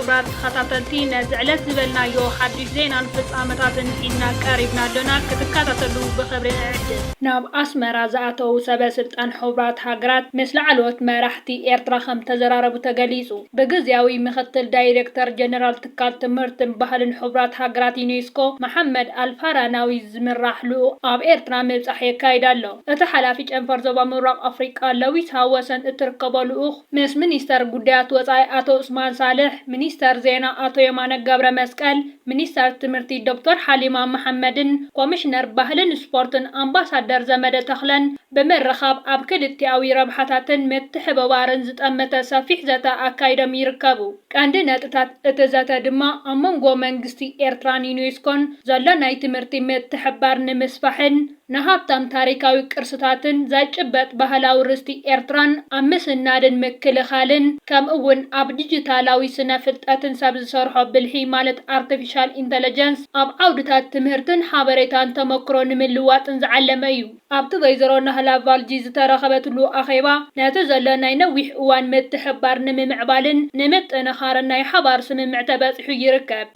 ክብራት ተኸታተልቲ ነዝዕለት ዝበልናዮ ሓድሽ ዜናን ፍጻመታትን ሒዝና ቀሪብና ኣለና ክትከታተሉ ብኽብሪ ንዕድም ናብ ኣስመራ ዝኣተው ሰበስልጣን ሕቡራት ሃገራት ምስ ላዕለዎት መራሕቲ ኤርትራ ከም ተዘራረቡ ተገሊጹ ብግዚያዊ ምክትል ዳይሬክተር ጀነራል ትካል ትምህርትን ባህልን ሕቡራት ሃገራት ዩኔስኮ መሐመድ አልፋራናዊ ዝምራሕ ልኡኽ ኣብ ኤርትራ ምብጻሕ የካይድ ኣሎ እቲ ሓላፊ ጨንፈር ዞባ ምብራቕ ኣፍሪቃ ለዊስ ሃወሰን እትርከቦ ልኡኽ ምስ ሚኒስተር ጉዳያት ወጻኢ አቶ ኡስማን ሳልሕ ሚኒስተር ዜና አቶ የማነ ገብረ መስቀል ሚኒስተር ትምህርቲ ዶክተር ሓሊማ መሐመድን ኮሚሽነር ባህልን ስፖርትን አምባሳደር ዘመደ ተኽለን በመረኻብ ኣብ ክልቲኣዊ ረብሓታትን ምትሕብባርን ዝጠመተ ሰፊሕ ዘተ ኣካይዶም ይርከቡ ቀንዲ ነጥብታት እቲ ዘተ ድማ ኣብ መንጎ መንግስቲ ኤርትራን ዩኔስኮን ዘሎ ናይ ትምህርቲ ምትሕብባር ንምስፋሕን ንሃብታም ታሪካዊ ቅርስታትን ዘጭበጥ ባህላዊ ርስቲ ኤርትራን ኣብ ምስናድን ምክልኻልን ከምኡውን ኣብ ዲጂታላዊ ስነ ፍልጠትን ሰብ ዝሰርሖ ብልሒ ማለት አርቲፊሻል ኢንተለጀንስ ኣብ ዓውድታት ትምህርትን ሓበሬታን ተመክሮ ንምልዋጥን ዝዓለመ እዩ ኣብቲ ወይዘሮ ናህላ ቫልጂ ዝተረኸበትሉ ኣኼባ ነቲ ዘሎ ናይ ነዊሕ እዋን ምትሕብባር ንምምዕባልን ንምጥንኻርን ናይ ሓባር ስምምዕ ተበፂሑ ይርከብ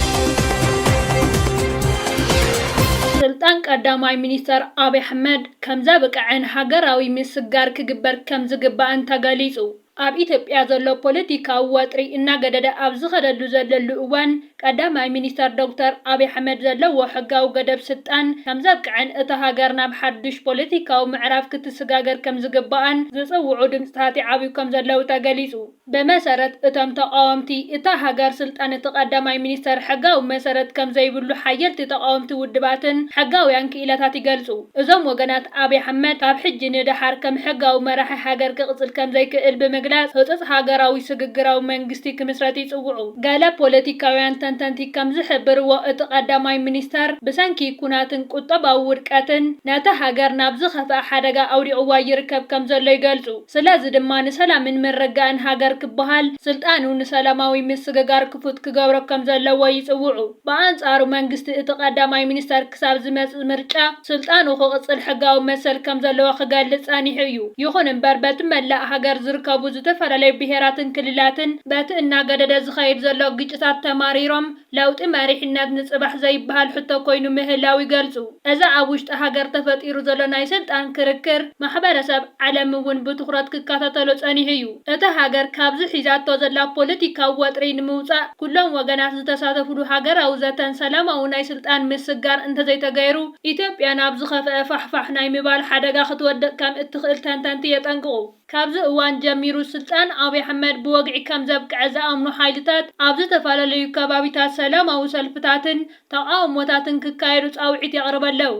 ስልጣን ቀዳማይ ሚኒስተር አብይ አሕመድ ከም ዘብቅዕን ሃገራዊ ምስጋር ክግበር ከም ዝግባእን ተገሊጹ ኣብ ኢትዮጵያ ዘሎ ፖለቲካዊ ወጥሪ እናገደደ ኣብ ዝኸደሉ ዘለሉ እዋን ቀዳማይ ሚኒስተር ዶክተር አብይ አሕመድ ዘለዎ ሕጋዊ ገደብ ስልጣን ከም ዘብቅዕን እቲ ሃገር ናብ ሓድሽ ፖለቲካዊ ምዕራፍ ክትሰጋገር ከም ዝግባእን ዝፅውዑ ድምፅታት ይዓብዩ ከም ዘለው ተገሊጹ ብመሰረት እቶም ተቃወምቲ እታ ሃገር ስልጣን እቲ ቀዳማይ ሚኒስተር ሕጋዊ መሰረት ከም ዘይብሉ ሓየልቲ ተቃወምቲ ውድባትን ሕጋውያን ክኢላታት ይገልጹ እዞም ወገናት አብይ አሕመድ ካብ ሕጂ ንድሓር ከም ሕጋዊ መራሒ ሃገር ክቅፅል ከም ዘይክእል ብምግላጽ ህፁፅ ሃገራዊ ስግግራዊ መንግስቲ ክምስረት ይጽውዑ ገለ ፖለቲካውያን ተንተንቲ ከም ዝሕብርዎ እቲ ቀዳማይ ሚኒስተር ብሰንኪ ኩናትን ቁጠባዊ ውድቀትን ነቲ ሃገር ናብ ዝኸፍአ ሓደጋ ኣውዲዕዋ ይርከብ ከም ዘሎ ይገልጹ ስለዚ ድማ ንሰላምን ምርግጋእን ሃገር ክበሃል ስልጣኑ ንሰላማዊ ምስግጋር ክፉት ክገብሮ ከም ዘለዎ ይጽውዑ ብኣንጻሩ መንግስቲ እቲ ቀዳማይ ሚኒስተር ክሳብ ዝመጽእ ምርጫ ስልጣኑ ክቅጽል ሕጋዊ መሰል ከም ዘለዎ ክገልጽ ጸኒሑ እዩ ይኹን እምበር በቲ መላእ ሃገር ዝርከቡ ዝተፈላለዩ ብሄራትን ክልላትን በቲ እናገደደ ዝኸይድ ዘሎ ግጭታት ተማሪሮም ለውጢ መሪሕነት ንጽባሕ ዘይበሃል ሕቶ ኮይኑ ምህላው ይገልጹ እዛ ኣብ ውሽጢ ሃገር ተፈጢሩ ዘሎ ናይ ስልጣን ክርክር ማሕበረሰብ ዓለም እውን ብትኹረት ክከታተሎ ጸኒሑ እዩ እቲ ሃገር ካብዚ ሒዛቶ ዘላ ፖለቲካዊ ወጥሪ ንምውፃእ ኩሎም ወገናት ዝተሳተፍሉ ሃገራዊ ዘተን ሰላማዊ ናይ ስልጣን ምስጋር እንተዘይተገይሩ ኢትዮጵያ ናብ ዝኸፍአ ፋሕፋሕ ናይ ምባል ሓደጋ ክትወድቕ ከም እትኽእል ተንተንቲ የጠንቅቑ ካብዚ እዋን ጀሚሩ ስልጣን አብይ አሕመድ ብወግዒ ከም ዘብቅዕ ዝኣምኑ ሓይልታት ኣብ ዝተፈላለዩ ከባቢታት ሰላማዊ ሰልፍታትን ተቃውሞታትን ክካየዱ ጻውዒት የቕርበለው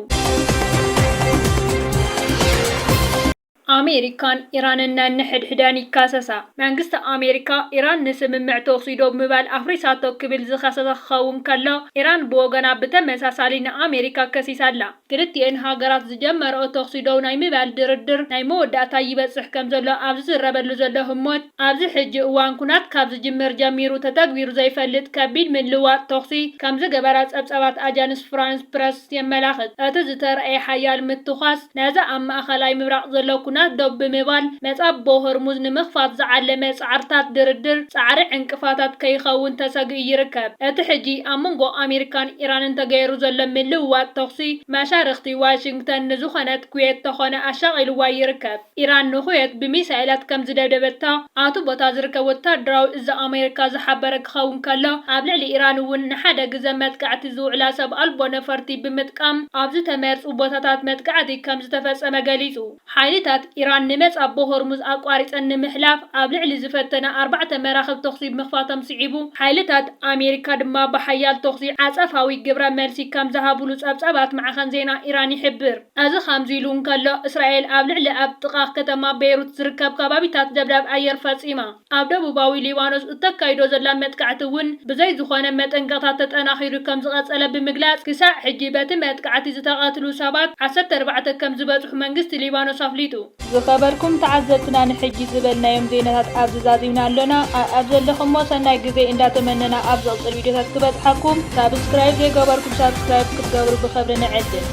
አሜሪካን ኢራንን ንሕድሕደን ይካሰሳ መንግስቲ አሜሪካ ኢራን ንስምምዕ ተወሲዶ ምባል ኣፍሪሳቶ ክብል ዝኸሰሰ ክኸውን ከሎ ኢራን ብወገና ብተመሳሳሊ ንኣሜሪካ ከሲሳላ ክልቲአን ሃገራት ዝጀመረኦ ተወሲዶ ናይ ምባል ድርድር ናይ መወዳእታ ይበጽሕ ከም ዘሎ ኣብ ዝረበሉ ዘሎ ህሞት ኣብዚ ሕጂ እዋን ኩናት ካብ ዝጅምር ጀሚሩ ተተግቢሩ ዘይፈልጥ ከቢድ ምልዋጥ ተኽሲ ከም ዝገበራ ጸብጻባት ኣጃንስ ፍራንስ ፕረስ የመላኽት እቲ ዝተረኣየ ሓያል ምትኻስ ነዚ ኣብ ማእኸላይ ምብራቕ ዘሎ ኩናት ዶብ ብምባል መጻቦ ሆርሙዝ ንምኽፋት ዝዓለመ ጻዕርታት ድርድር ጻዕሪ ዕንቅፋታት ከይኸውን ተሰጊኡ ይርከብ እቲ ሕጂ ኣብ መንጎ ኣሜሪካን ኢራንን ተገይሩ ዘሎ ምልውዋጥ ተኽሲ መሻርክቲ ዋሽንግተን ንዝኾነት ኩዌት ተኾነ ኣሻቒልዋ ይርከብ ኢራን ንኩዌት ብሚሳኤላት ከም ዝደብደበታ ኣቱ ቦታ ዝርከብ ወታደራዊ እዛ ኣሜሪካ ዝሓበረ ክኸውን ከሎ ኣብ ልዕሊ ኢራን እውን ንሓደ ግዜ መጥቃዕቲ ዝውዕላ ሰብ ኣልቦ ነፈርቲ ብምጥቃም ኣብ ዝተመርጹ ቦታታት መጥቃዕቲ ከም ዝተፈጸመ ገሊጹ ሓይልታት ኢራን ንመጻቦ ሆርሙዝ ኣቋሪፀን ንምሕላፍ ኣብ ልዕሊ ዝፈተነ 4 መራኽብ ተኽሲ ምኽፋቶም ስዒቡ ሓይልታት ኣሜሪካ ድማ ብሓያል ተኽሲ ዓጸፋዊ ግብረ መልሲ ከም ዝሃብሉ ጸብጻባት ማዕኸን ዜና ኢራን ይሕብር እዚ ከምዚ ኢሉ እንከሎ እስራኤል ኣብ ልዕሊ ኣብ ጥቓ ከተማ ቤይሩት ዝርከብ ከባቢታት ደብዳብ ኣየር ፈጺማ ኣብ ደቡባዊ ሊባኖስ እተካይዶ ዘላ መጥቃዕቲ እውን ብዘይ ዝኾነ መጠንቀቕታት ተጠናኺሩ ከም ዝቐጸለ ብምግላጽ ክሳዕ ሕጂ በቲ መጥቃዕቲ ዝተቐትሉ ሰባት 14 ከም ዝበጽሑ መንግስቲ ሊባኖስ ኣፍሊጡ ዝኸበርኩም ተዓዘብትና ንሕጂ ዝበልናዮም ዜናታት ኣብዚ ዛዚምና ኣለና ኣብ ዘለኹም ሰናይ ግዜ እንዳተመነና ኣብ ዝቕፅል ቪድዮታት ክበጽሓኩም ሳብስክራይብ ዘይገበርኩም ሳብስክራይብ ክትገብሩ ብኽብሪ ንዕድም